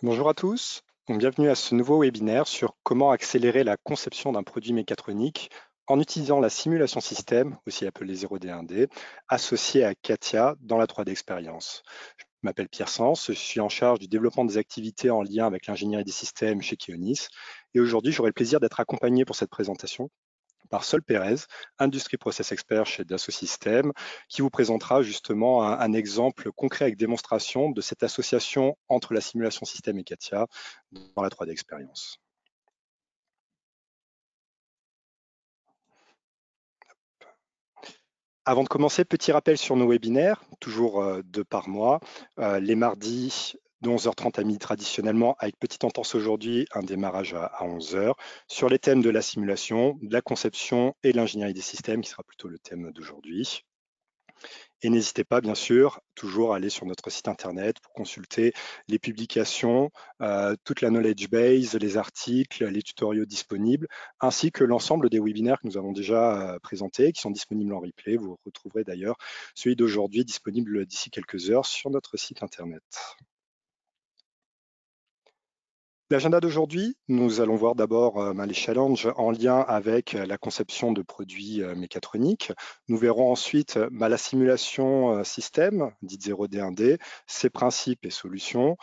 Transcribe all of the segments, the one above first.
Bonjour à tous, bienvenue à ce nouveau webinaire sur comment accélérer la conception d'un produit mécatronique en utilisant la simulation système, aussi appelée 0D1D, associée à CATIA dans la 3D Experience. Je m'appelle Pierre Sens, je suis en charge du développement des activités en lien avec l'ingénierie des systèmes chez Kionis et aujourd'hui j'aurai le plaisir d'être accompagné pour cette présentation par Sol Pérez, Industry Process Expert chez Dassault Systèmes, qui vous présentera justement un exemple concret avec démonstration de cette association entre la simulation système et CATIA dans la 3D Experience. Avant de commencer, petit rappel sur nos webinaires, toujours deux par mois, les mardis de 11h30 à midi traditionnellement, avec petite entorse aujourd'hui, un démarrage à 11h, sur les thèmes de la simulation, de la conception et l'ingénierie des systèmes, qui sera plutôt le thème d'aujourd'hui. Et n'hésitez pas, bien sûr, toujours à aller sur notre site internet pour consulter les publications, toute la knowledge base, les articles, les tutoriaux disponibles, ainsi que l'ensemble des webinaires que nous avons déjà présentés, qui sont disponibles en replay. Vous retrouverez d'ailleurs celui d'aujourd'hui disponible d'ici quelques heures sur notre site internet. L'agenda d'aujourd'hui, nous allons voir d'abord les challenges en lien avec la conception de produits mécatroniques. Nous verrons ensuite la simulation système, dite 0D1D, ses principes et solutions.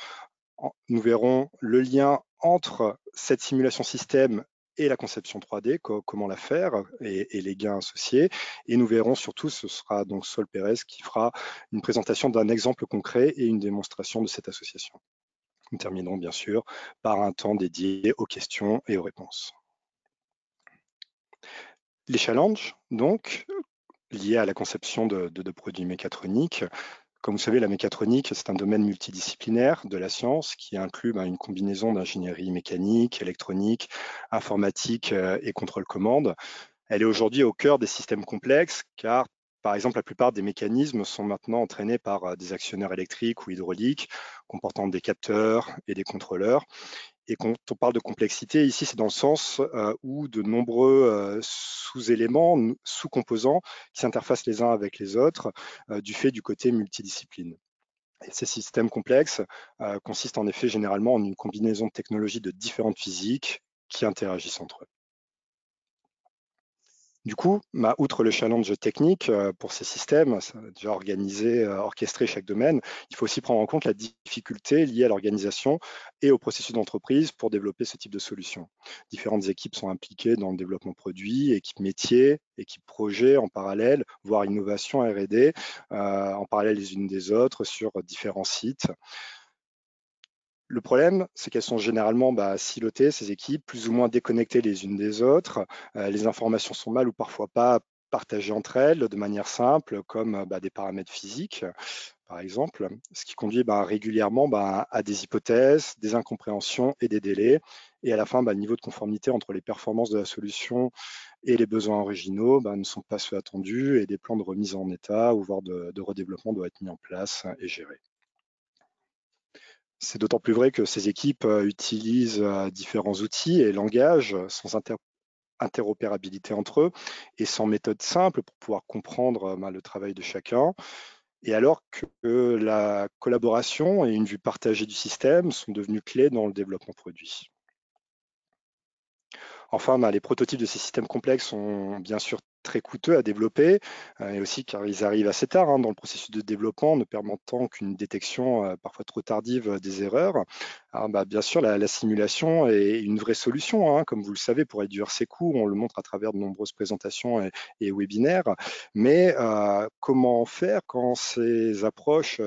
Nous verrons le lien entre cette simulation système et la conception 3D, comment la faire et les gains associés. Et nous verrons surtout, ce sera donc Sol Pérez qui fera une présentation d'un exemple concret et une démonstration de cette association. Nous terminerons bien sûr par un temps dédié aux questions et aux réponses. Les challenges, donc, liés à la conception de produits mécatroniques. Comme vous savez, la mécatronique, c'est un domaine multidisciplinaire de la science qui inclut une combinaison d'ingénierie mécanique, électronique, informatique et contrôle-commande. Elle est aujourd'hui au cœur des systèmes complexes car, par exemple, la plupart des mécanismes sont maintenant entraînés par des actionneurs électriques ou hydrauliques comportant des capteurs et des contrôleurs. Et quand on parle de complexité, ici, c'est dans le sens où de nombreux sous-éléments, sous-composants qui s'interfacent les uns avec les autres du fait du côté multidiscipline. Et ces systèmes complexes consistent en effet généralement en une combinaison de technologies de différentes physiques qui interagissent entre eux. Du coup, outre le challenge technique pour ces systèmes, déjà organisés, orchestrés chaque domaine, il faut aussi prendre en compte la difficulté liée à l'organisation et au processus d'entreprise pour développer ce type de solution. Différentes équipes sont impliquées dans le développement de produits, équipes métiers, équipes projets en parallèle, voire innovation R&D en parallèle les unes des autres sur différents sites. Le problème, c'est qu'elles sont généralement silotées, ces équipes, plus ou moins déconnectées les unes des autres. Les informations sont mal ou parfois pas partagées entre elles de manière simple, comme des paramètres physiques, par exemple, ce qui conduit régulièrement à des hypothèses, des incompréhensions et des délais. Et à la fin, le niveau de conformité entre les performances de la solution et les besoins originaux ne sont pas ceux attendus et des plans de remise en état ou voire de redéveloppement doivent être mis en place et gérés. C'est d'autant plus vrai que ces équipes utilisent différents outils et langages sans interopérabilité entre eux et sans méthode simple pour pouvoir comprendre le travail de chacun. Et alors que la collaboration et une vue partagée du système sont devenues clés dans le développement produit. Enfin, les prototypes de ces systèmes complexes sont bien sûr très coûteux à développer, et aussi car ils arrivent assez tard dans le processus de développement, ne permettant qu'une détection parfois trop tardive des erreurs. Alors, bien sûr, la simulation est une vraie solution, comme vous le savez, pour réduire ses coûts. On le montre à travers de nombreuses présentations et webinaires. Mais comment faire quand ces approches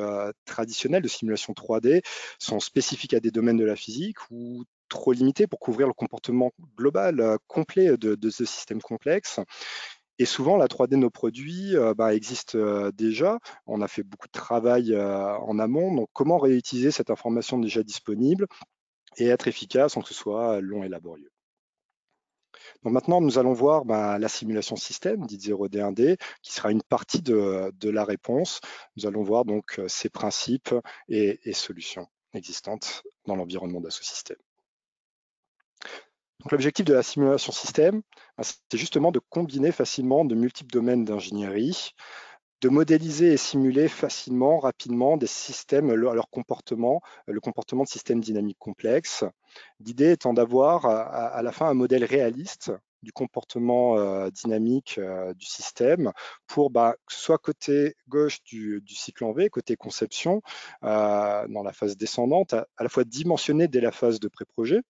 traditionnelles de simulation 3D sont spécifiques à des domaines de la physique ou trop limité pour couvrir le comportement global, complet de ce système complexe. Et souvent, la 3D de nos produits existe déjà. On a fait beaucoup de travail en amont. Donc, comment réutiliser cette information déjà disponible et être efficace sans que ce soit long et laborieux. Donc maintenant, nous allons voir la simulation système, dite 0D1D, qui sera une partie de la réponse. Nous allons voir donc ses principes et solutions existantes dans l'environnement d'Assaut Systèmes. Donc, l'objectif de la simulation système, c'est justement de combiner facilement de multiples domaines d'ingénierie de modéliser et simuler facilement, rapidement des systèmes, leur comportement, le comportement de systèmes dynamiques complexes. L'idée étant d'avoir à la fin un modèle réaliste du comportement dynamique du système pour que ce soit côté gauche du cycle en V, côté conception, dans la phase descendante, à la fois dimensionner dès la phase de pré-projet,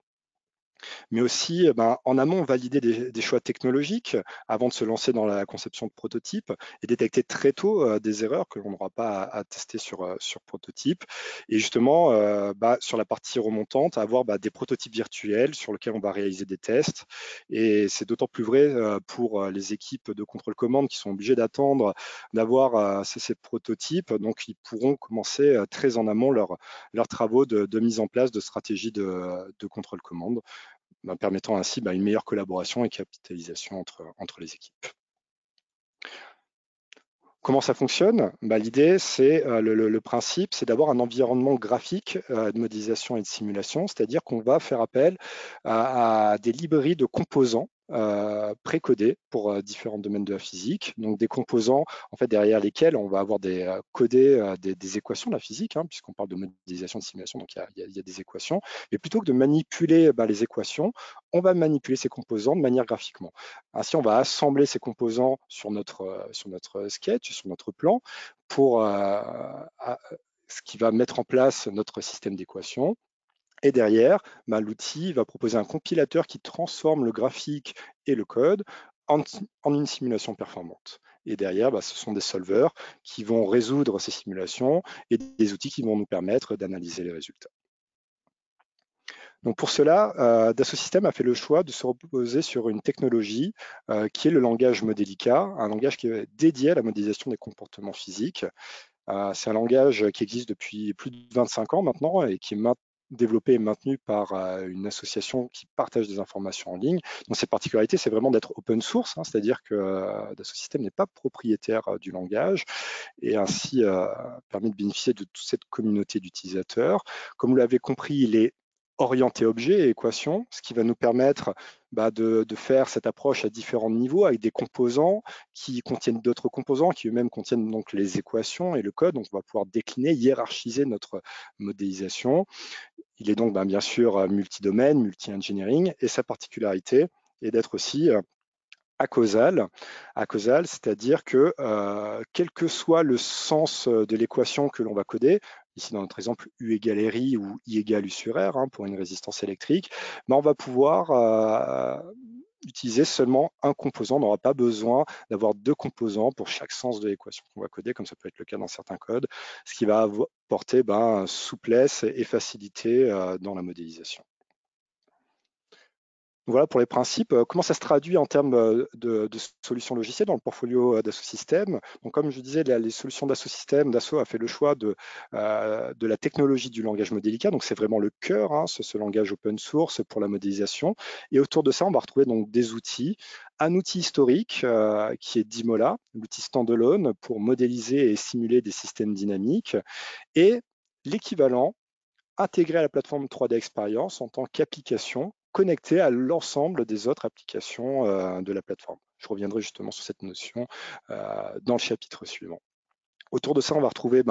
mais aussi en amont valider des choix technologiques avant de se lancer dans la conception de prototypes et détecter très tôt des erreurs que l'on n'aura pas à tester sur prototype. Et justement, sur la partie remontante, avoir des prototypes virtuels sur lesquels on va réaliser des tests. Et c'est d'autant plus vrai pour les équipes de contrôle commande qui sont obligées d'attendre d'avoir ces prototypes. Donc, ils pourront commencer très en amont leurs travaux de mise en place de stratégies de contrôle commande, permettant ainsi une meilleure collaboration et capitalisation entre les équipes. Comment ça fonctionne? L'idée, c'est le principe, c'est d'avoir un environnement graphique de modélisation et de simulation, c'est-à-dire qu'on va faire appel à des librairies de composants précodés pour différents domaines de la physique. Donc des composants en fait derrière lesquels on va avoir codés des équations de la physique, puisqu'on parle de modélisation de simulation, donc il y a des équations. Mais plutôt que de manipuler les équations, on va manipuler ces composants de manière graphiquement. Ainsi, on va assembler ces composants sur notre sketch, sur notre plan, pour ce qui va mettre en place notre système d'équations. Et derrière, l'outil va proposer un compilateur qui transforme le graphique et le code en une simulation performante. Et derrière, ce sont des solvers qui vont résoudre ces simulations et des outils qui vont nous permettre d'analyser les résultats. Donc pour cela, Dassault Systèmes a fait le choix de se reposer sur une technologie qui est le langage Modelica, un langage qui est dédié à la modélisation des comportements physiques. C'est un langage qui existe depuis plus de 25 ans maintenant et qui est développé et maintenu par une association qui partage des informations en ligne. Donc cette particularité, c'est vraiment d'être open source, c'est-à-dire que Dassault Systèmes n'est pas propriétaire du langage et ainsi permet de bénéficier de toute cette communauté d'utilisateurs. Comme vous l'avez compris, il est orienté objet et équation, ce qui va nous permettre de faire cette approche à différents niveaux avec des composants qui contiennent d'autres composants qui eux-mêmes contiennent donc les équations et le code. Donc on va pouvoir décliner, hiérarchiser notre modélisation. Il est donc bien sûr multidomaine, multi-engineering et sa particularité est d'être aussi acausal, c'est-à-dire que quel que soit le sens de l'équation que l'on va coder, ici dans notre exemple U égale RI ou I égale U sur R pour une résistance électrique, on va pouvoir utiliser seulement un composant. On n'aura pas besoin d'avoir deux composants pour chaque sens de l'équation qu'on va coder, comme ça peut être le cas dans certains codes, ce qui va apporter souplesse et facilité dans la modélisation. Voilà pour les principes. Comment ça se traduit en termes de solutions logicielles dans le portfolio Dassault Systèmes? Donc, comme je disais, les solutions Dassault Systèmes, Dassault a fait le choix de la technologie du langage Modelica. Donc, c'est vraiment le cœur, ce langage open source pour la modélisation. Et autour de ça, on va retrouver donc des outils. Un outil historique qui est Dimola, l'outil standalone pour modéliser et simuler des systèmes dynamiques. Et l'équivalent intégré à la plateforme 3D Experience en tant qu'application connectée à l'ensemble des autres applications de la plateforme. Je reviendrai justement sur cette notion dans le chapitre suivant. Autour de ça, on va retrouver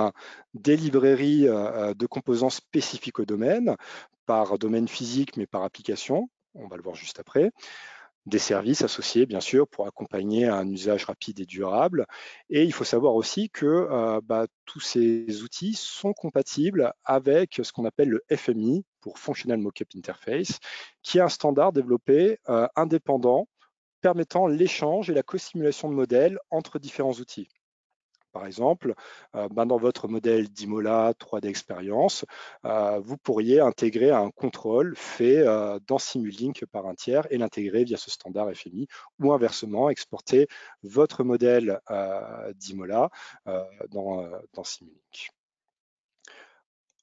des librairies de composants spécifiques au domaine, par domaine physique, mais par application. On va le voir juste après. Des services associés, bien sûr, pour accompagner un usage rapide et durable. Et il faut savoir aussi que tous ces outils sont compatibles avec ce qu'on appelle le FMI, pour Functional Mockup Interface, qui est un standard développé indépendant permettant l'échange et la co-simulation de modèles entre différents outils. Par exemple, dans votre modèle d'Imola 3D Experience, vous pourriez intégrer un contrôle fait dans Simulink par un tiers et l'intégrer via ce standard FMI, ou inversement, exporter votre modèle d'Imola dans Simulink.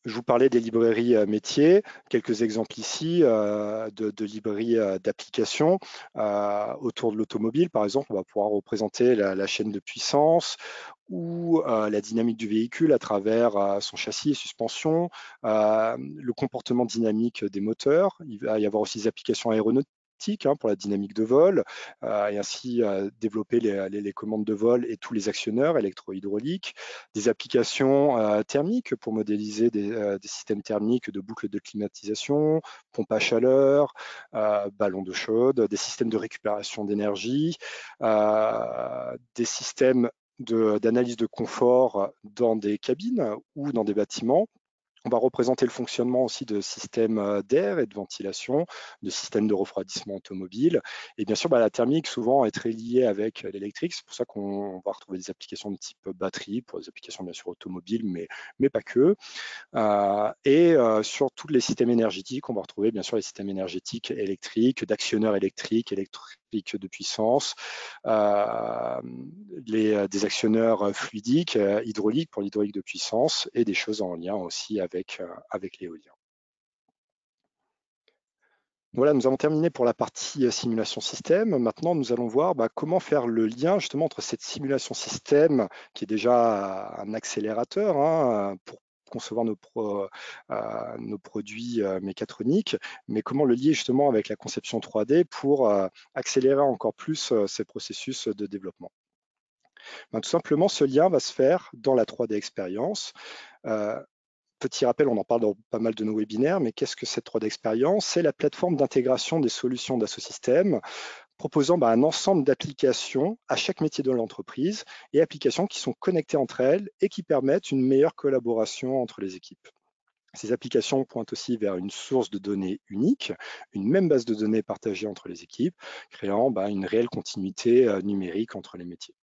Je vous parlais des librairies métiers, quelques exemples ici de librairies d'applications. Autour de l'automobile, par exemple, on va pouvoir représenter la chaîne de puissance ou la dynamique du véhicule à travers son châssis et suspension, le comportement dynamique des moteurs. Il va y avoir aussi des applications aéronautiques électrique pour la dynamique de vol, et ainsi développer les commandes de vol et tous les actionneurs électro-hydrauliques, des applications thermiques pour modéliser des systèmes thermiques de boucles de climatisation, pompes à chaleur, ballons d'eau chaude, des systèmes de récupération d'énergie, des systèmes d'analyse de confort dans des cabines ou dans des bâtiments. On va représenter le fonctionnement aussi de systèmes d'air et de ventilation, de systèmes de refroidissement automobile. Et bien sûr, la thermique souvent est très liée avec l'électrique. C'est pour ça qu'on va retrouver des applications de type batterie pour des applications bien sûr automobiles, mais pas que. Sur tous les systèmes énergétiques, on va retrouver bien sûr les systèmes énergétiques électriques, d'actionneurs électriques, électriques de puissance, des actionneurs fluidiques, hydrauliques pour l'hydraulique de puissance et des choses en lien aussi avec l'éolien. Voilà, nous avons terminé pour la partie simulation système. Maintenant, nous allons voir comment faire le lien justement entre cette simulation système, qui est déjà un accélérateur pour concevoir nos produits mécatroniques, mais comment le lier justement avec la conception 3D pour accélérer encore plus ces processus de développement. Tout simplement, ce lien va se faire dans la 3D expérience. Petit rappel, on en parle dans pas mal de nos webinaires, mais qu'est-ce que cette 3D Experience? C'est la plateforme d'intégration des solutions d'Assosystème, proposant un ensemble d'applications à chaque métier de l'entreprise et applications qui sont connectées entre elles et qui permettent une meilleure collaboration entre les équipes. Ces applications pointent aussi vers une source de données unique, une même base de données partagée entre les équipes, créant une réelle continuité numérique entre les métiers.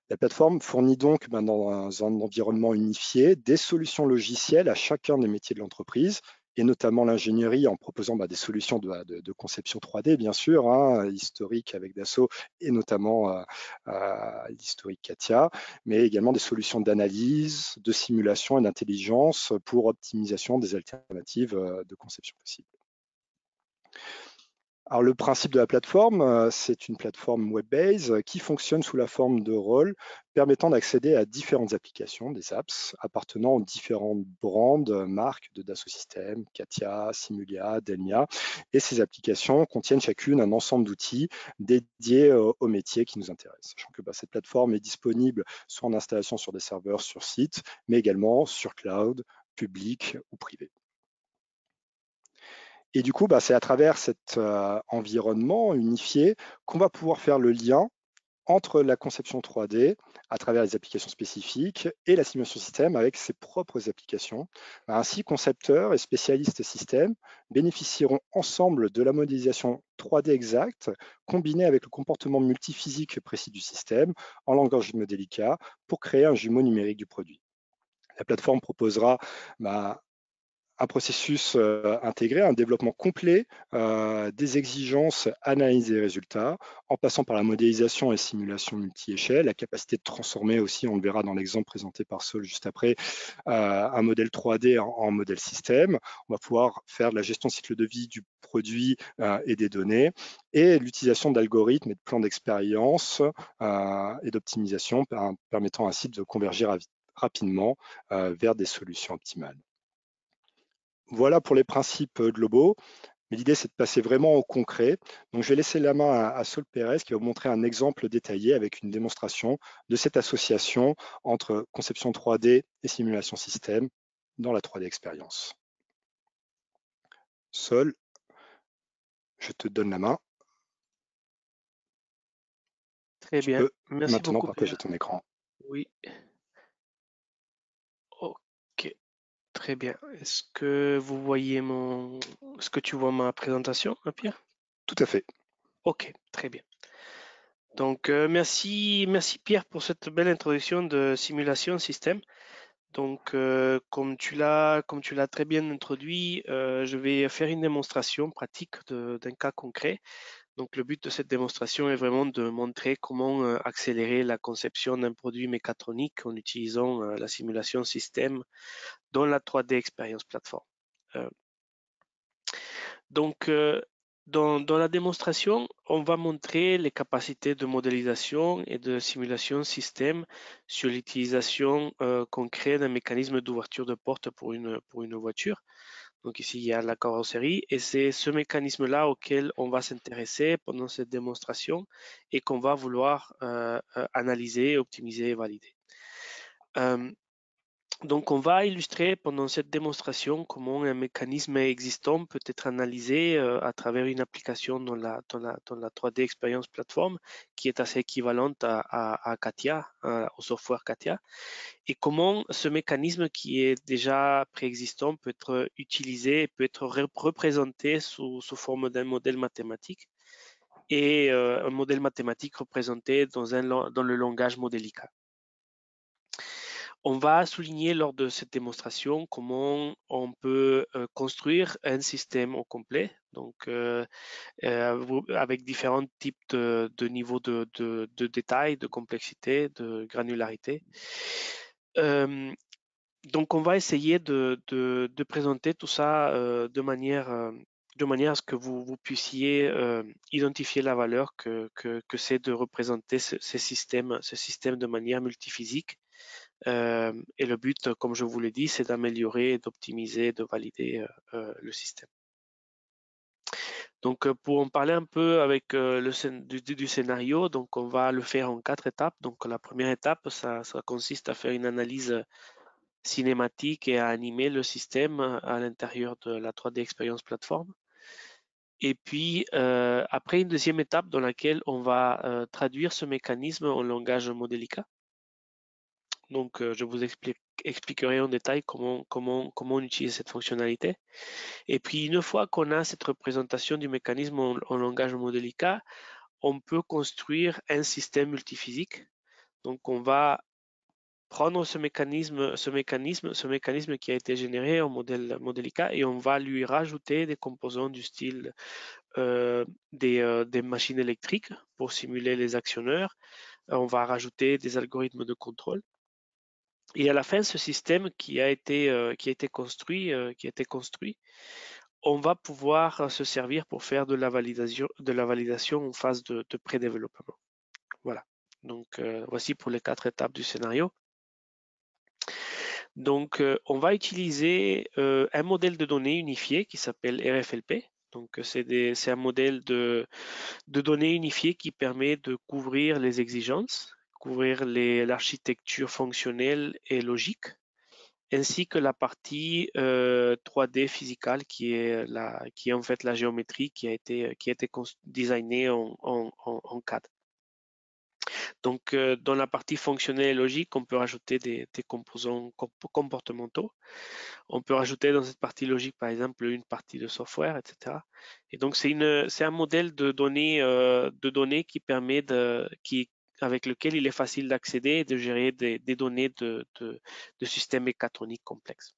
La plateforme fournit donc dans un environnement unifié des solutions logicielles à chacun des métiers de l'entreprise, et notamment l'ingénierie en proposant des solutions de conception 3D, bien sûr, historique avec Dassault et notamment l'historique CATIA, mais également des solutions d'analyse, de simulation et d'intelligence pour optimisation des alternatives de conception possibles. Alors, le principe de la plateforme, c'est une plateforme web-based qui fonctionne sous la forme de rôles permettant d'accéder à différentes applications, des apps, appartenant aux différentes brands, marques de Dassault Systèmes, CATIA, Simulia, Delmia. Et ces applications contiennent chacune un ensemble d'outils dédiés au métier qui nous intéresse. Sachant que cette plateforme est disponible soit en installation sur des serveurs sur site, mais également sur cloud, public ou privé. Et du coup, c'est à travers cet environnement unifié qu'on va pouvoir faire le lien entre la conception 3D à travers les applications spécifiques et la simulation système avec ses propres applications. Ainsi, concepteurs et spécialistes système bénéficieront ensemble de la modélisation 3D exacte combinée avec le comportement multiphysique précis du système en langage modélica pour créer un jumeau numérique du produit. La plateforme proposera un processus intégré, un développement complet des exigences, analyse et résultats, en passant par la modélisation et simulation multi-échelle, la capacité de transformer aussi, on le verra dans l'exemple présenté par Saul juste après, un modèle 3D en modèle système. On va pouvoir faire de la gestion de cycle de vie du produit et des données, et l'utilisation d'algorithmes et de plans d'expérience et d'optimisation permettant ainsi de converger rapidement vers des solutions optimales. Voilà pour les principes globaux, mais l'idée c'est de passer vraiment au concret. Donc je vais laisser la main à Saul Pérez qui va vous montrer un exemple détaillé avec une démonstration de cette association entre conception 3D et simulation système dans la 3D expérience. Saul, je te donne la main. Très bien, Tu peux merci maintenant beaucoup, partager Pierre. ton écran. Oui, ok, très bien. Est-ce que vous voyez est-ce que tu vois ma présentation, Pierre? Tout à fait. Ok, très bien. Donc, merci Pierre pour cette belle introduction de simulation système. Donc, comme tu l'as très bien introduit, je vais faire une démonstration pratique d'un cas concret. Donc, le but de cette démonstration est vraiment de montrer comment accélérer la conception d'un produit mécatronique en utilisant la simulation système dans la 3D Experience Platform. Donc, dans la démonstration, on va montrer les capacités de modélisation et de simulation système sur l'utilisation concrète d'un mécanisme d'ouverture de porte pour une voiture. Donc ici, il y a la carrosserie et c'est ce mécanisme-là auquel on va s'intéresser pendant cette démonstration et qu'on va vouloir analyser, optimiser et valider. Donc, on va illustrer pendant cette démonstration comment un mécanisme existant peut être analysé à travers une application dans la 3D Experience Platform qui est assez équivalente à CATIA, au software CATIA, et comment ce mécanisme qui est déjà préexistant peut être utilisé, peut être représenté sous forme d'un modèle mathématique et un modèle mathématique représenté dans le langage modélica. On va souligner lors de cette démonstration comment on peut construire un système au complet, donc avec différents types de niveaux de détail, de complexité, de granularité. Donc on va essayer de présenter tout ça de manière à ce que vous puissiez identifier la valeur que c'est de représenter ces systèmes de manière multiphysique. Et le but, comme je vous l'ai dit, c'est d'améliorer, d'optimiser, de valider le système. Donc, pour en parler un peu avec du scénario, donc on va le faire en 4 étapes. Donc, la première étape, ça consiste à faire une analyse cinématique et à animer le système à l'intérieur de la 3D Experience Platform. Et puis, après une deuxième étape dans laquelle on va traduire ce mécanisme en langage modélica. Donc, je vous expliquerai en détail comment on utilise cette fonctionnalité. Et puis, une fois qu'on a cette représentation du mécanisme en langage modélica, on peut construire un système multiphysique. Donc, on va prendre ce mécanisme qui a été généré en modèle modélica et on va lui rajouter des composants du style des machines électriques pour simuler les actionneurs. On va rajouter des algorithmes de contrôle. Et à la fin, ce système qui a été construit, on va pouvoir se servir pour faire de la validation en phase de pré-développement. Voilà. Donc, voici pour les 4 étapes du scénario. Donc, on va utiliser un modèle de données unifié qui s'appelle RFLP. Donc, c'est un modèle de données unifié qui permet de couvrir les exigences, couvrir l'architecture fonctionnelle et logique, ainsi que la partie 3D physique qui est en fait la géométrie qui a été designée en CAD. Donc, dans la partie fonctionnelle et logique, on peut rajouter des composants comportementaux. On peut rajouter dans cette partie logique, par exemple, une partie de software, etc. Et donc, c'est un modèle de données qui permet avec lequel il est facile d'accéder et de gérer des données de systèmes mécatroniques complexes.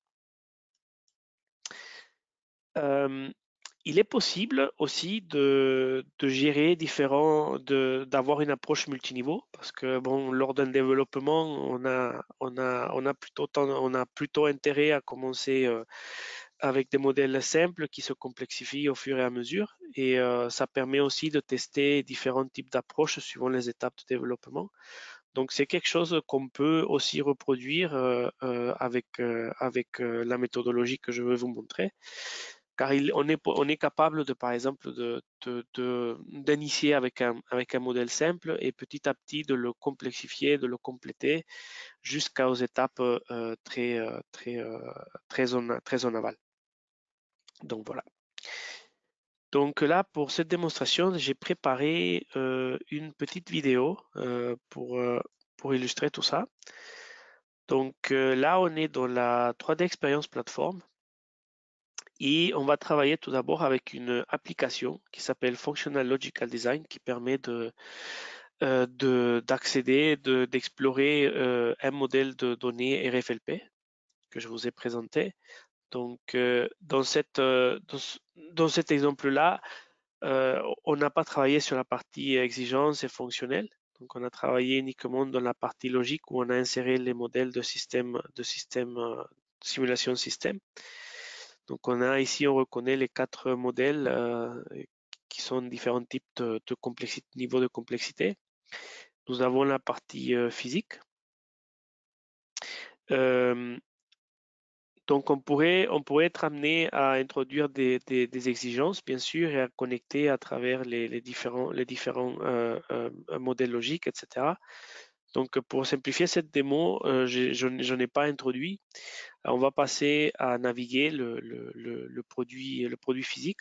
Il est possible aussi de gérer d'avoir une approche multiniveau parce que bon, lors d'un développement, on a plutôt intérêt à commencer avec des modèles simples qui se complexifient au fur et à mesure et ça permet aussi de tester différents types d'approches suivant les étapes de développement. Donc c'est quelque chose qu'on peut aussi reproduire avec la méthodologie que je vais vous montrer car on est capable de, par exemple, d'initier avec un modèle simple et petit à petit de le complexifier, de le compléter jusqu'aux étapes très en aval. Donc voilà. Donc là, pour cette démonstration, j'ai préparé une petite vidéo pour illustrer tout ça. Donc là, on est dans la 3D Experience Platform. Et on va travailler tout d'abord avec une application qui s'appelle Functional Logical Design qui permet d'accéder, d'explorer un modèle de données RFLP que je vous ai présenté. Donc, dans cet exemple-là, on n'a pas travaillé sur la partie exigence et fonctionnelle. Donc, on a travaillé uniquement dans la partie logique où on a inséré les modèles de simulation système. Donc on a ici, on reconnaît les 4 modèles qui sont différents types de niveau de complexité. Nous avons la partie physique. Donc, on pourrait être amené à introduire des exigences, bien sûr, et à connecter à travers les différents modèles logiques, etc. Donc, pour simplifier cette démo, je n'ai pas introduit. On va passer à naviguer le produit physique.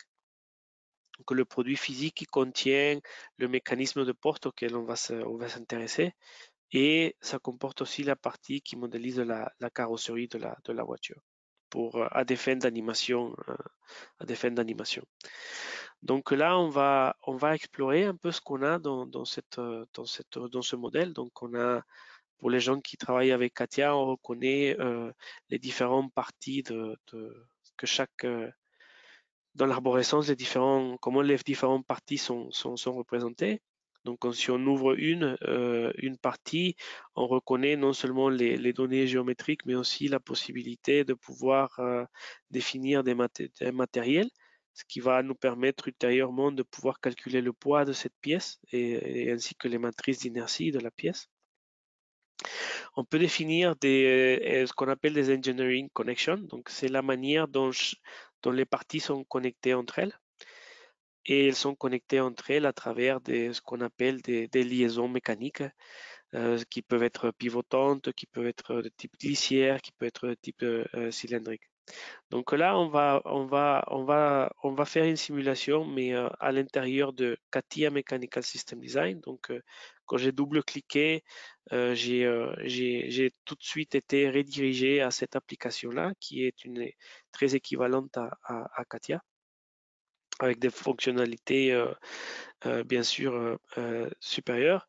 Donc, le produit physique qui contient le mécanisme de porte auquel on va s'intéresser. Et ça comporte aussi la partie qui modélise la carrosserie de la voiture à des fins d'animation. Donc là, on va explorer un peu ce qu'on a dans ce modèle. Donc on a, pour les gens qui travaillent avec Katia, on reconnaît les différentes parties que chaque dans l'arborescence, comment les différentes parties sont représentées. Donc, si on ouvre une partie, on reconnaît non seulement les données géométriques, mais aussi la possibilité de pouvoir définir des matériels, ce qui va nous permettre ultérieurement de pouvoir calculer le poids de cette pièce et ainsi que les matrices d'inertie de la pièce. On peut définir ce qu'on appelle des engineering connections. Donc, c'est la manière dont les parties sont connectées entre elles. Et elles sont connectées entre elles à travers ce qu'on appelle des liaisons mécaniques qui peuvent être pivotantes, qui peuvent être de type glissière, qui peuvent être de type cylindrique. Donc là, on va faire une simulation, mais à l'intérieur de CATIA Mechanical System Design. Donc, quand j'ai double-cliqué, j'ai tout de suite été redirigé à cette application-là, qui est très équivalente à CATIA, avec des fonctionnalités bien sûr supérieures.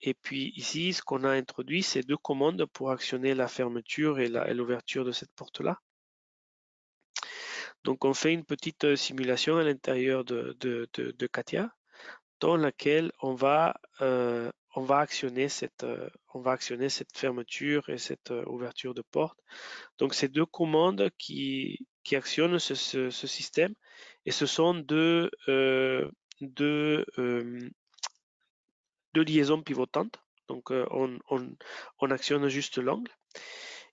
Et puis ici, ce qu'on a introduit, c'est deux commandes pour actionner la fermeture et l'ouverture de cette porte-là. Donc on fait une petite simulation à l'intérieur de Katia, dans laquelle on va actionner cette fermeture et cette ouverture de porte. Donc c'est deux commandes qui actionnent ce système, et ce sont deux liaisons pivotantes. Donc on actionne juste l'angle.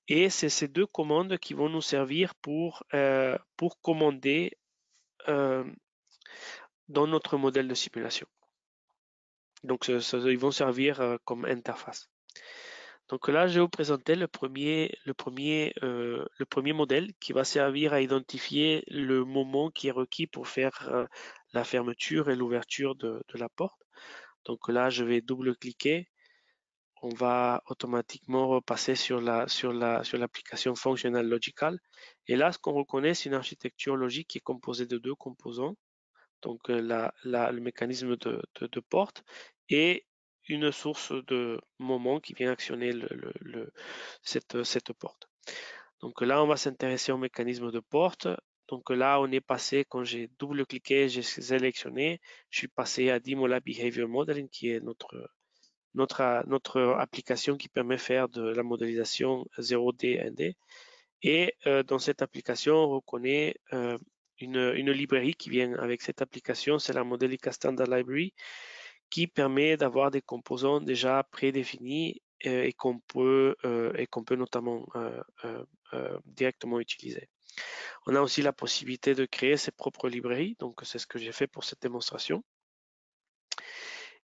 Et c'est ces deux commandes qui vont nous servir pour commander dans notre modèle de simulation. Donc ils vont servir comme interface. Donc là, je vais vous présenter le premier modèle qui va servir à identifier le moment qui est requis pour faire la fermeture et l'ouverture de la porte. Donc là, je vais double-cliquer. On va automatiquement repasser sur l'application Functional Logical. Et là, ce qu'on reconnaît, c'est une architecture logique qui est composée de deux composants. Donc le mécanisme de porte et une source de moment qui vient actionner cette porte. Donc là, on va s'intéresser au mécanisme de porte. Donc là, on est passé, quand j'ai double-cliqué, j'ai sélectionné, je suis passé à Dimola Behavior Modeling, qui est notre application qui permet de faire de la modélisation 0D, 1D. Et dans cette application, on reconnaît une librairie qui vient avec cette application, c'est la Modelica Standard Library, qui permet d'avoir des composants déjà prédéfinis et qu'on peut notamment directement utiliser. On a aussi la possibilité de créer ses propres librairies, donc c'est ce que j'ai fait pour cette démonstration.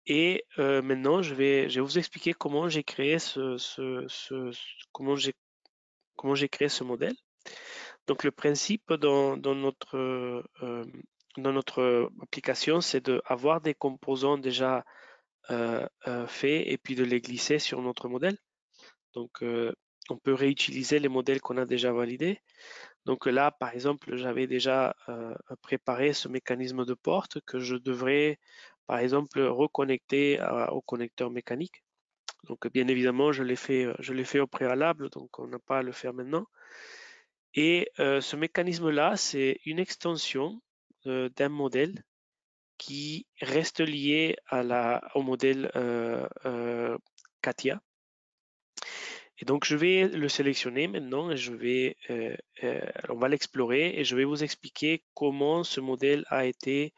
Et maintenant, je vais vous expliquer comment j'ai créé comment j'ai créé ce modèle. Donc le principe dans notre application, c'est d'avoir des composants déjà faits et puis de les glisser sur notre modèle. Donc on peut réutiliser les modèles qu'on a déjà validés. Donc là, par exemple, j'avais déjà préparé ce mécanisme de porte que je devrais, par exemple, reconnecter au connecteur mécanique. Donc bien évidemment, je l'ai fait au préalable, donc on n'a pas à le faire maintenant. Et ce mécanisme-là, c'est une extension d'un modèle qui reste lié au modèle CATIA. Et donc, je vais le sélectionner maintenant et on va l'explorer et je vais vous expliquer comment ce modèle a été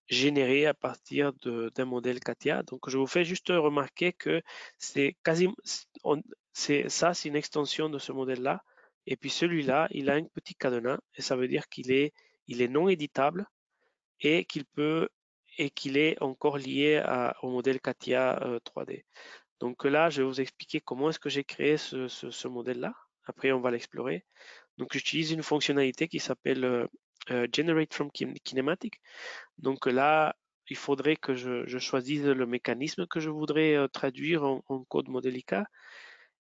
généré à partir d'un modèle CATIA. Donc, je vous fais juste remarquer que c'est une extension de ce modèle-là. Et puis celui-là, il a un petit cadenas et ça veut dire il est non éditable et qu'il est encore lié au modèle CATIA 3D. Donc là, je vais vous expliquer comment est-ce que j'ai créé ce modèle-là. Après, on va l'explorer. Donc, j'utilise une fonctionnalité qui s'appelle Generate from Kinematic. Donc là, il faudrait que je choisisse le mécanisme que je voudrais traduire en code modélica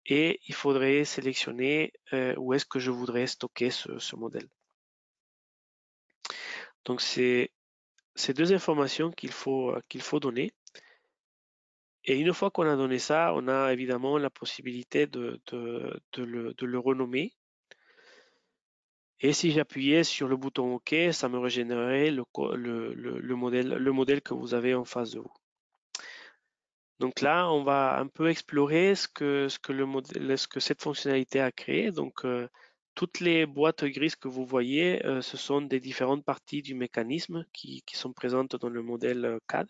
et il faudrait sélectionner où est-ce que je voudrais stocker ce modèle. Donc, c'est ces deux informations qu'il faut donner. Et une fois qu'on a donné ça, on a évidemment la possibilité de le renommer. Et si j'appuyais sur le bouton OK, ça me régénérerait le modèle que vous avez en face de vous. Donc là, on va un peu explorer ce que cette fonctionnalité a créé. Donc, toutes les boîtes grises que vous voyez, ce sont des différentes parties du mécanisme qui sont présentes dans le modèle CAD.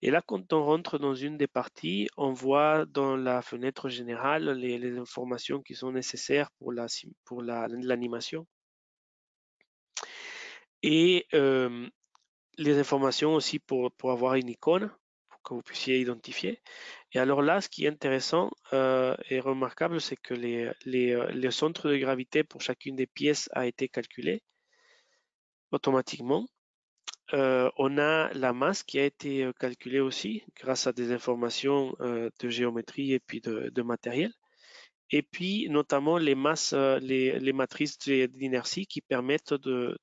Et là, quand on rentre dans une des parties, on voit dans la fenêtre générale les informations qui sont nécessaires pour l'animation. Et les informations aussi pour avoir une icône, pour que vous puissiez identifier. Et alors là, ce qui est intéressant et remarquable, c'est que les centres de gravité pour chacune des pièces a été calculé automatiquement. On a la masse qui a été calculée aussi grâce à des informations de géométrie et puis de matériel. Et puis notamment les masses, les matrices d'inertie qui permettent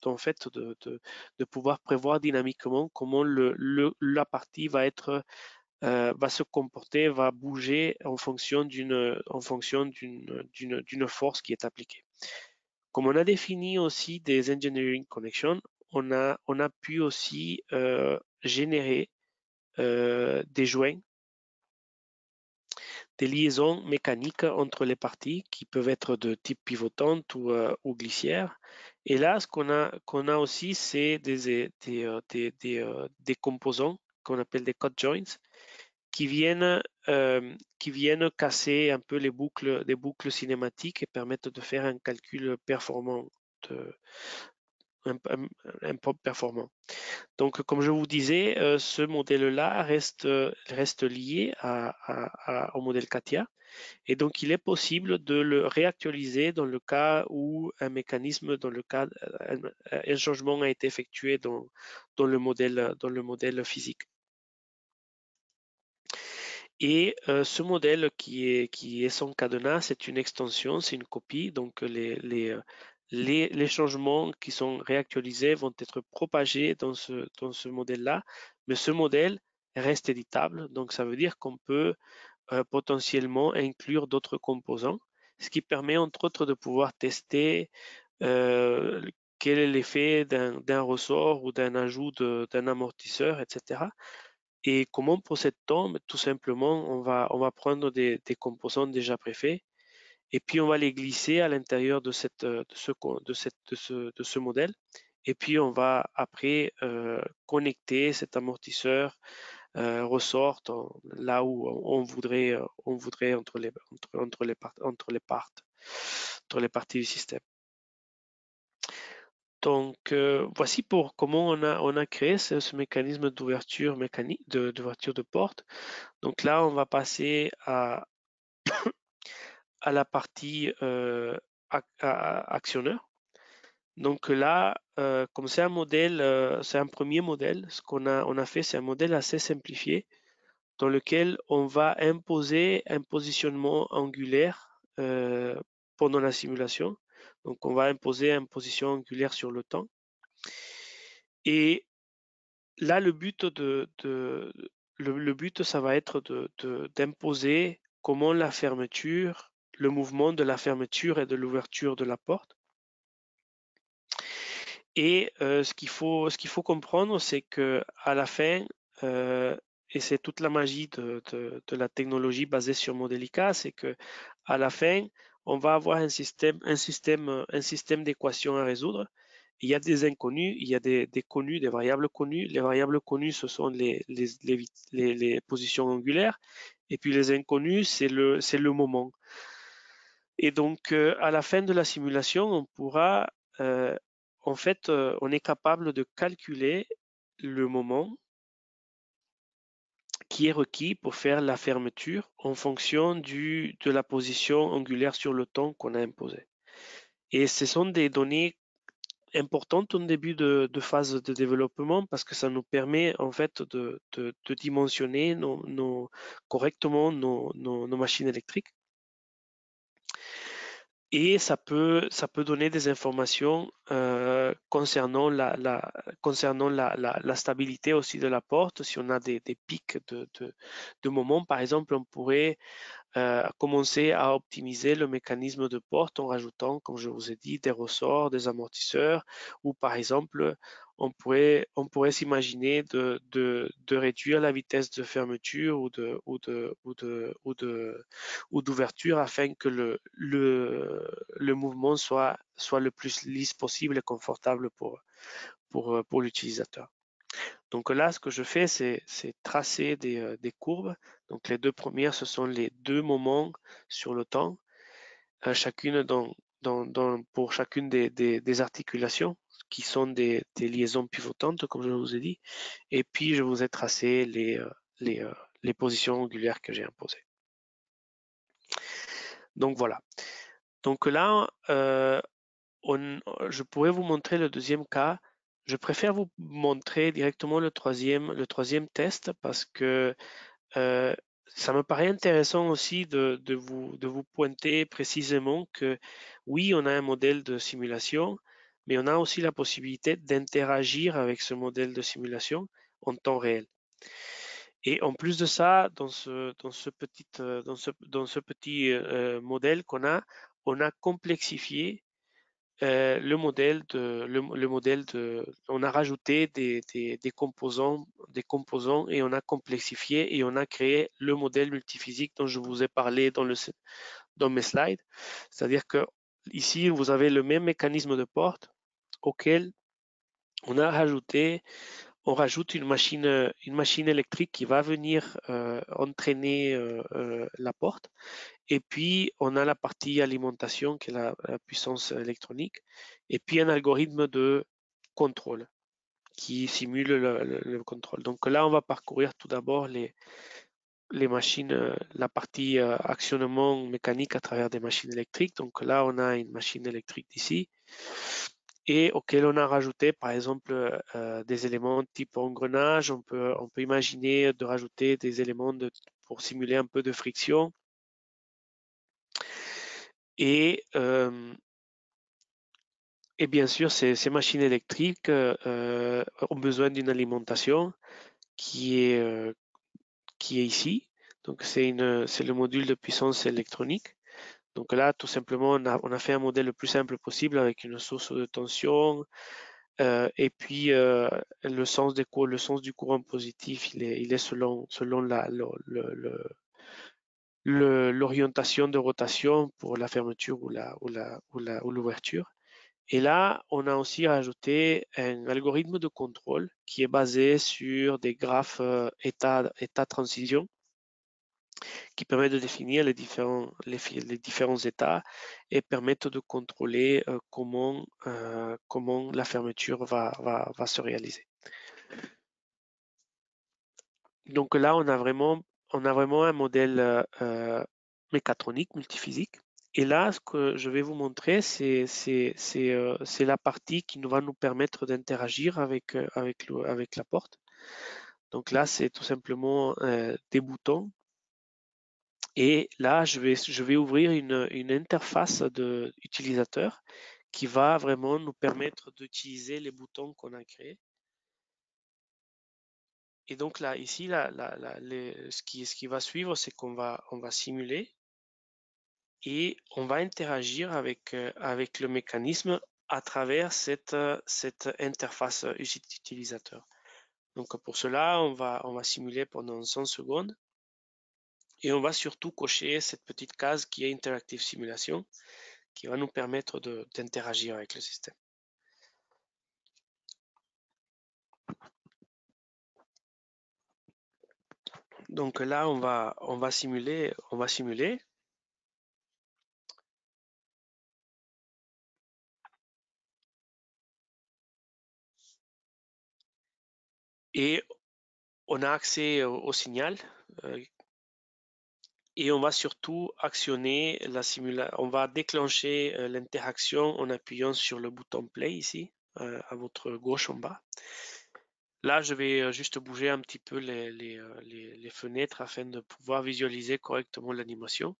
en fait de pouvoir prévoir dynamiquement comment la partie va se comporter, va bouger en fonction d'une force qui est appliquée. Comme on a défini aussi des engineering connections, on a pu aussi générer des joints, des liaisons mécaniques entre les parties qui peuvent être de type pivotante ou glissière. Et là, ce qu'on a aussi, c'est des composants qu'on appelle des cut joints qui viennent casser un peu des boucles cinématiques et permettent de faire un calcul performant, un performant. Donc, comme je vous disais, ce modèle-là reste lié au modèle CATIA. Et donc, il est possible de le réactualiser dans le cas où un changement a été effectué dans le modèle physique. Et ce modèle qui est son cadenas, c'est une extension, c'est une copie. Donc, les changements qui sont réactualisés vont être propagés dans ce modèle-là. Mais ce modèle reste éditable. Donc, ça veut dire qu'on peut potentiellement inclure d'autres composants, ce qui permet entre autres de pouvoir tester quel est l'effet d'un ressort ou d'un ajout d'un amortisseur, etc. Et comment on procède-t-on? Tout simplement, on va prendre des composants déjà préfaits et puis on va les glisser à l'intérieur de ce modèle. Et puis on va après connecter cet amortisseur ressort là où on voudrait entre les parties du système. Donc, voici pour comment on a créé ce mécanisme d'ouverture mécanique, d'ouverture de porte. Donc là, on va passer à la partie actionneur. Donc là, comme c'est un modèle, c'est un premier modèle, ce on a fait, c'est un modèle assez simplifié dans lequel on va imposer un positionnement angulaire pendant la simulation. Donc, on va imposer une position angulaire sur le temps. Et là, le but, ça va être d'imposer comment le mouvement de la fermeture et de l'ouverture de la porte. Et ce qu'il faut comprendre, c'est que à la fin, et c'est toute la magie de la technologie basée sur Modelica, c'est que à la fin, on va avoir un système d'équations à résoudre. Il y a des inconnus, il y a des connus, des variables connues. Les variables connues, ce sont les positions angulaires. Et puis les inconnus, c'est le moment. Et donc, à la fin de la simulation, on pourra, en fait, on est capable de calculer le moment qui est requis pour faire la fermeture en fonction de la position angulaire sur le temps qu'on a imposé. Et ce sont des données importantes au début de phase de développement parce que ça nous permet en fait de dimensionner correctement nos machines électriques. Et ça peut donner des informations concernant la stabilité aussi de la porte. Si on a des pics de moments, par exemple, on pourrait commencer à optimiser le mécanisme de porte en rajoutant, comme je vous ai dit, des ressorts, des amortisseurs, ou par exemple, on pourrait s'imaginer de réduire la vitesse de fermeture ou d'ouverture afin que le mouvement soit le plus lisse possible et confortable pour l'utilisateur. Donc là, ce que je fais, c'est tracer des courbes. Donc les deux premières, ce sont les deux moments sur le temps, chacune pour chacune des articulations qui sont des liaisons pivotantes, comme je vous ai dit. Et puis, je vous ai tracé les positions angulaires que j'ai imposées. Donc voilà. Donc là, je pourrais vous montrer le deuxième cas. Je préfère vous montrer directement le troisième test parce que ça me paraît intéressant aussi de vous pointer précisément que oui, on a un modèle de simulation, mais on a aussi la possibilité d'interagir avec ce modèle de simulation en temps réel. Et en plus de ça, modèle qu'on a, on a complexifié on a rajouté des composants et on a complexifié et on a créé le modèle multiphysique dont je vous ai parlé dans mes slides. C'est-à-dire que ici, vous avez le même mécanisme de porte auquel on rajoute une machine électrique qui va venir entraîner la porte. Et puis, on a la partie alimentation qui est la puissance électronique. Et puis, un algorithme de contrôle qui simule le contrôle. Donc là, on va parcourir tout d'abord les machines, la partie actionnement mécanique à travers des machines électriques. Donc là, on a une machine électrique d'ici et auquel on a rajouté par exemple des éléments type engrenage. On peut imaginer de rajouter des éléments pour simuler un peu de friction. Et, et bien sûr, ces machines électriques ont besoin d'une alimentation qui est ici. Donc c'est le module de puissance électronique. Donc là, tout simplement, on a fait un modèle le plus simple possible avec une source de tension. Et puis le sens du courant positif, il est selon l'orientation de rotation pour la fermeture ou l'ouverture. Et là, on a aussi rajouté un algorithme de contrôle qui est basé sur des graphes état-transition qui permet de définir les différents états et permettent de contrôler comment la fermeture va se réaliser. Donc là, on a vraiment un modèle mécatronique, multiphysique. Et là, ce que je vais vous montrer, c'est la partie qui va nous permettre d'interagir avec la porte. Donc là, c'est tout simplement des boutons. Et là, je vais ouvrir une interface d'utilisateur qui va vraiment nous permettre d'utiliser les boutons qu'on a créés. Et donc là, ici, ce qui va suivre, c'est qu'on va simuler et on va interagir avec le mécanisme à travers cette interface utilisateur. Donc pour cela, on va simuler pendant 100 secondes et on va surtout cocher cette petite case qui est Interactive Simulation qui va nous permettre d'interagir avec le système. Donc là, on va simuler. et on a accès au signal et on va surtout actionner la simulation. On va déclencher l'interaction en appuyant sur le bouton play ici, à votre gauche en bas. Là, je vais juste bouger un petit peu les fenêtres afin de pouvoir visualiser correctement l'animation.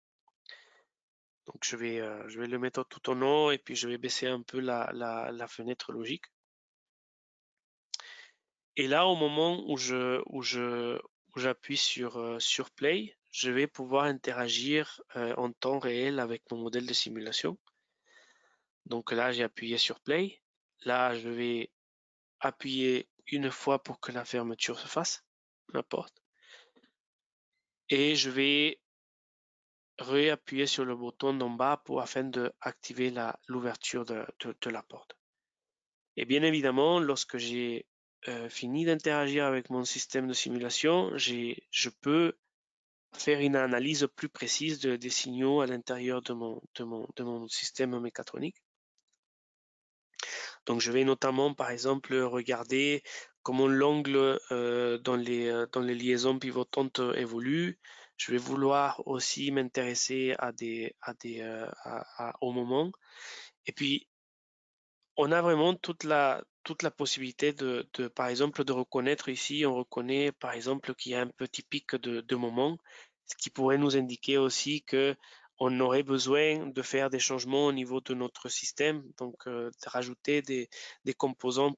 Donc, je vais le mettre tout en haut et puis je vais baisser un peu la fenêtre logique. Et là, au moment où j'appuie sur Play, je vais pouvoir interagir en temps réel avec mon modèle de simulation. Donc là, j'ai appuyé sur Play. Là, je vais appuyer une fois pour que la fermeture se fasse, la porte. Et je vais réappuyer sur le bouton d'en bas afin d'activer l'ouverture de la porte. Et bien évidemment, lorsque j'ai fini d'interagir avec mon système de simulation, je peux faire une analyse plus précise des signaux à l'intérieur de mon système mécatronique. Donc, je vais notamment, par exemple, regarder comment l'angle dans les liaisons pivotantes évolue. Je vais vouloir aussi m'intéresser au moment. Et puis, on a vraiment toute la possibilité par exemple, de reconnaître ici, on reconnaît par exemple qu'il y a un petit pic de moment, ce qui pourrait nous indiquer aussi que on aurait besoin de faire des changements au niveau de notre système, donc de rajouter des composants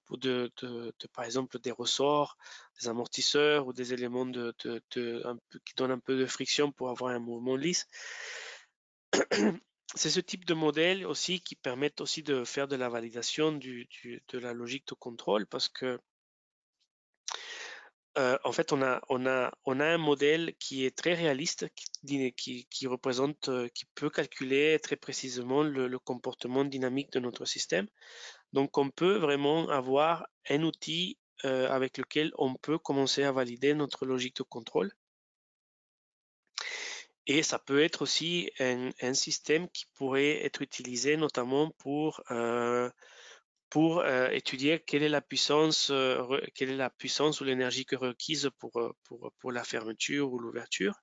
par exemple des ressorts, des amortisseurs ou des éléments qui donnent un peu de friction pour avoir un mouvement lisse. C'est ce type de modèle aussi qui permettent aussi de faire de la validation de la logique de contrôle parce que en fait on a un modèle qui est très réaliste qui représente qui peut calculer très précisément le comportement dynamique de notre système. Donc on peut vraiment avoir un outil avec lequel on peut commencer à valider notre logique de contrôle. Et ça peut être aussi un système qui pourrait être utilisé notamment pour étudier quelle est la puissance ou l'énergie requise pour la fermeture ou l'ouverture.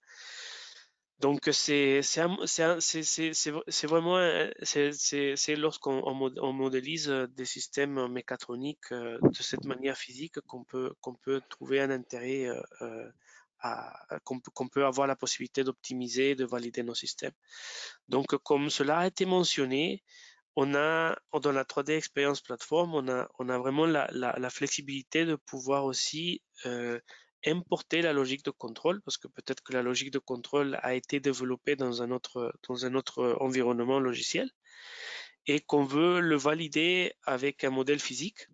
Donc c'est vraiment c'est lorsqu'on modélise des systèmes mécatroniques de cette manière physique qu'on peut trouver un intérêt qu'on peut avoir la possibilité d'optimiser, de valider nos systèmes. Donc comme cela a été mentionné, dans la 3D Experience Platform, on a vraiment la flexibilité de pouvoir aussi importer la logique de contrôle, parce que peut-être que la logique de contrôle a été développée dans un autre environnement logiciel et qu'on veut le valider avec un modèle physique.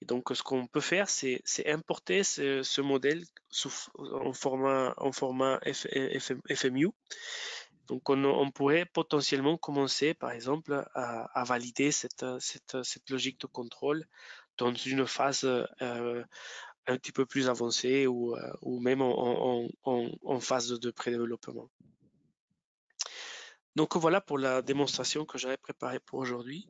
Et donc, ce qu'on peut faire, c'est importer ce modèle en format FMU. Donc, on pourrait potentiellement commencer, par exemple, à valider cette logique de contrôle dans une phase un petit peu plus avancée ou même en phase de pré-développement. Donc, voilà pour la démonstration que j'avais préparée pour aujourd'hui.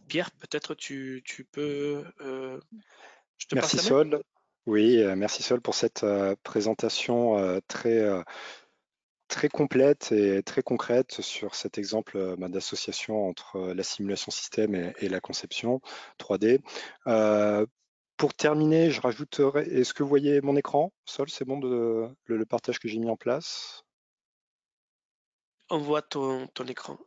Pierre, peut-être tu peux... je te passe Merci la main. Sol. Oui, merci Sol pour cette présentation très complète et très concrète sur cet exemple d'association entre la simulation système et la conception 3D. Pour terminer, je rajouterai, est-ce que vous voyez mon écran, Sol? C'est bon le partage que j'ai mis en place? On voit ton écran.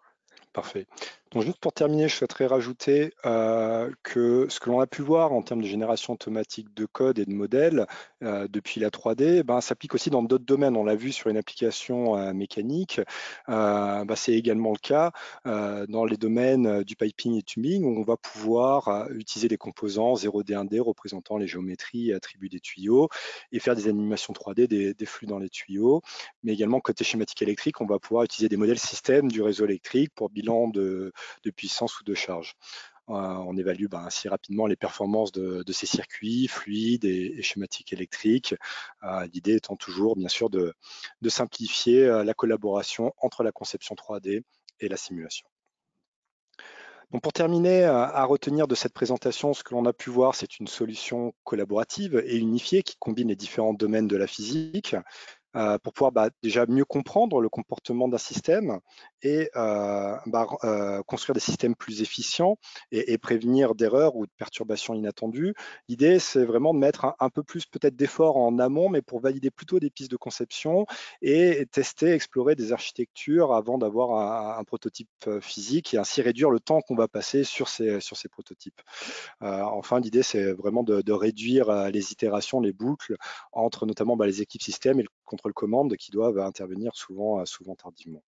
Parfait. Donc juste pour terminer, je souhaiterais rajouter que ce que l'on a pu voir en termes de génération automatique de code et de modèles depuis la 3D, s'applique aussi dans d'autres domaines. On l'a vu sur une application mécanique. C'est également le cas dans les domaines du piping et tubing où on va pouvoir utiliser des composants 0D, 1D représentant les géométries et attributs des tuyaux et faire des animations 3D des flux dans les tuyaux. Mais également côté schématique électrique, on va pouvoir utiliser des modèles système du réseau électrique pour bilan de puissance ou de charge. On évalue ainsi rapidement les performances de ces circuits fluides et schématiques électriques. L'idée étant toujours, bien sûr, de simplifier la collaboration entre la conception 3D et la simulation. Donc pour terminer, à retenir de cette présentation, ce que l'on a pu voir, c'est une solution collaborative et unifiée qui combine les différents domaines de la physique pour pouvoir déjà mieux comprendre le comportement d'un système et construire des systèmes plus efficients et prévenir d'erreurs ou de perturbations inattendues. L'idée, c'est vraiment de mettre un peu plus peut-être d'efforts en amont, mais pour valider plutôt des pistes de conception et tester, explorer des architectures avant d'avoir un prototype physique et ainsi réduire le temps qu'on va passer sur ces prototypes. Enfin, l'idée, c'est vraiment de réduire les itérations, les boucles entre notamment les équipes système et le contrôle-commande qui doivent intervenir souvent tardivement.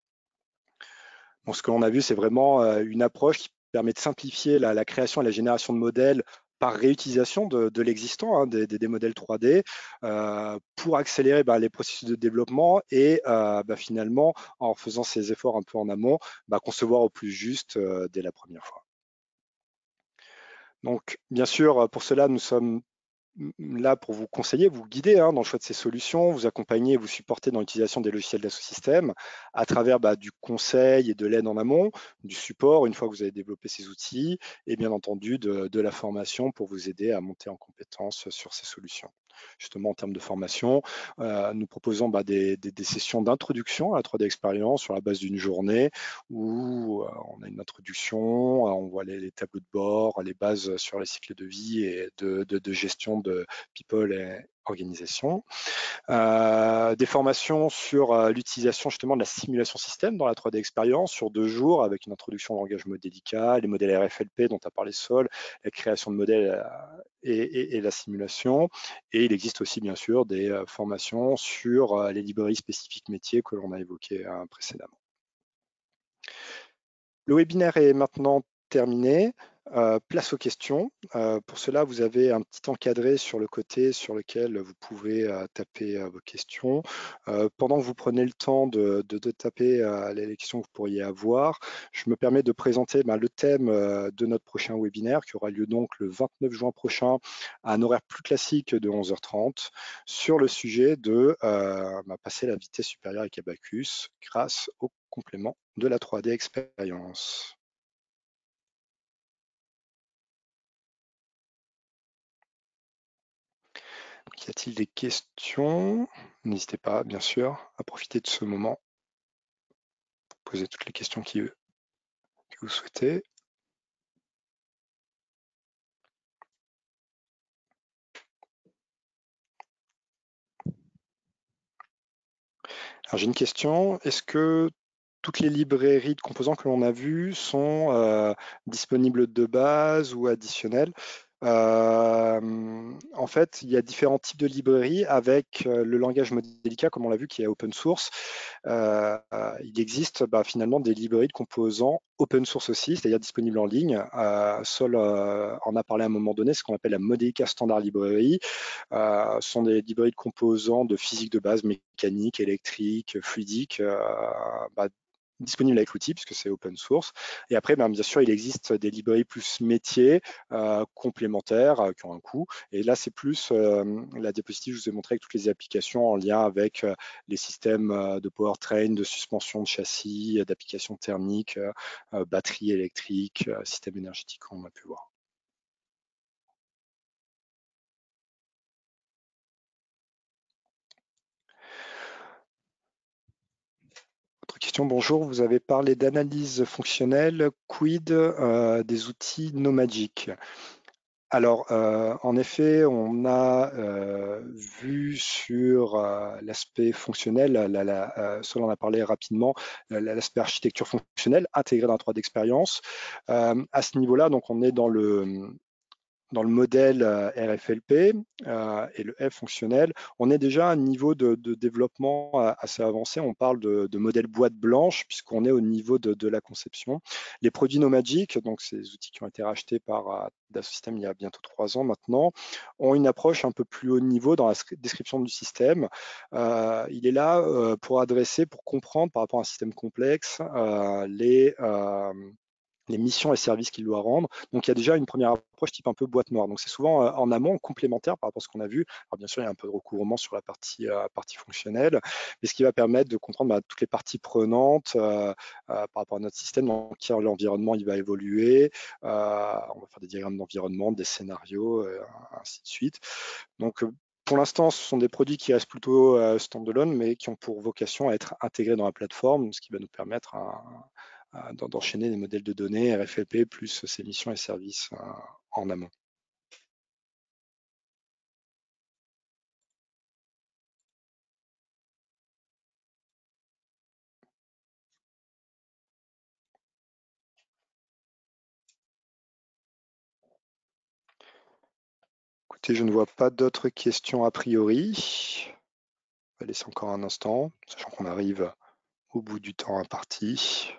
Donc, ce que l'on a vu, c'est vraiment une approche qui permet de simplifier la création et la génération de modèles par réutilisation de l'existant, hein, des modèles 3D, pour accélérer les processus de développement et finalement, en faisant ces efforts un peu en amont, concevoir au plus juste dès la première fois. Donc, bien sûr, pour cela, nous sommes là pour vous conseiller, vous guider dans le choix de ces solutions, vous accompagner et vous supporter dans l'utilisation des logiciels d'Assosystème à travers du conseil et de l'aide en amont, du support une fois que vous avez développé ces outils et bien entendu de la formation pour vous aider à monter en compétence sur ces solutions. Justement, en termes de formation, nous proposons des sessions d'introduction à la 3D Experience sur la base d'une journée où on a une introduction, on voit les tableaux de bord, les bases sur les cycles de vie et de gestion de people et organisation. Des formations sur l'utilisation justement de la simulation système dans la 3D Experience sur 2 jours avec une introduction au langage modélica, les modèles RFLP dont a parlé Sol, la création de modèles et la simulation. Et il existe aussi bien sûr des formations sur les librairies spécifiques métiers que l'on a évoquées précédemment. Le webinaire est maintenant terminé. Place aux questions. Pour cela, vous avez un petit encadré sur le côté sur lequel vous pouvez taper vos questions. Pendant que vous prenez le temps de taper les questions que vous pourriez avoir, je me permets de présenter le thème de notre prochain webinaire qui aura lieu donc le 29 juin prochain à un horaire plus classique de 11h30 sur le sujet de passer la vitesse supérieure avec Abacus grâce au complément de la 3D Experience. Y a-t-il des questions? N'hésitez pas, bien sûr, à profiter de ce moment pour poser toutes les questions que vous souhaitez. Alors j'ai une question. Est-ce que toutes les librairies de composants que l'on a vues sont disponibles de base ou additionnelles? En fait, il y a différents types de librairies avec le langage Modelica, comme on l'a vu, qui est open source. Il existe finalement des librairies de composants open source aussi, c'est-à-dire disponibles en ligne. Sol en a parlé à un moment donné, ce qu'on appelle la Modelica Standard Library. Ce sont des librairies de composants de physique de base, mécanique, électrique, fluidique, disponible avec l'outil puisque c'est open source. Et après, bien sûr, il existe des librairies plus métiers complémentaires qui ont un coût. Et là, c'est plus la diapositive, je vous ai montré avec toutes les applications en lien avec les systèmes de powertrain, de suspension de châssis, d'applications thermiques, batterie électrique, système énergétique, comme on a pu voir. Autre question, bonjour, vous avez parlé d'analyse fonctionnelle, quid des outils nomadiques? Alors, en effet, on a vu sur l'aspect fonctionnel, Sol en a parlé rapidement, l'aspect architecture fonctionnelle intégrée dans la 3D Experience. À ce niveau-là, donc on est dans le modèle RFLP et le F fonctionnel, on est déjà à un niveau de développement assez avancé. On parle de modèle boîte blanche puisqu'on est au niveau de la conception. Les produits Nomagic, donc ces outils qui ont été rachetés par Dassault Systèmes il y a bientôt 3 ans maintenant, ont une approche un peu plus haut niveau dans la description du système. Il est là pour adresser, pour comprendre par rapport à un système complexe les missions et services qu'il doit rendre. Donc il y a déjà une première approche type un peu boîte noire. Donc c'est souvent en amont, complémentaire par rapport à ce qu'on a vu. Alors bien sûr, il y a un peu de recouvrement sur la partie fonctionnelle, mais ce qui va permettre de comprendre toutes les parties prenantes par rapport à notre système, dans quel l'environnement il va évoluer. On va faire des diagrammes d'environnement, des scénarios, ainsi de suite. Donc pour l'instant, ce sont des produits qui restent plutôt standalone, mais qui ont pour vocation à être intégrés dans la plateforme, ce qui va nous permettre d'enchaîner les modèles de données RFLP plus ces missions et services en amont. Écoutez, je ne vois pas d'autres questions a priori. On va laisser encore un instant, sachant qu'on arrive au bout du temps imparti.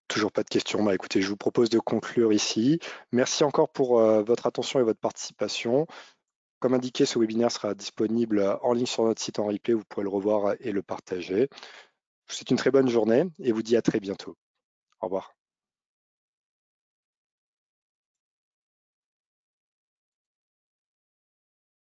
Toujours pas de questions. Bah, écoutez, je vous propose de conclure ici. Merci encore pour votre attention et votre participation. Comme indiqué, ce webinaire sera disponible en ligne sur notre site en replay. Vous pourrez le revoir et le partager. Je vous souhaite une très bonne journée et vous dis à très bientôt. Au revoir.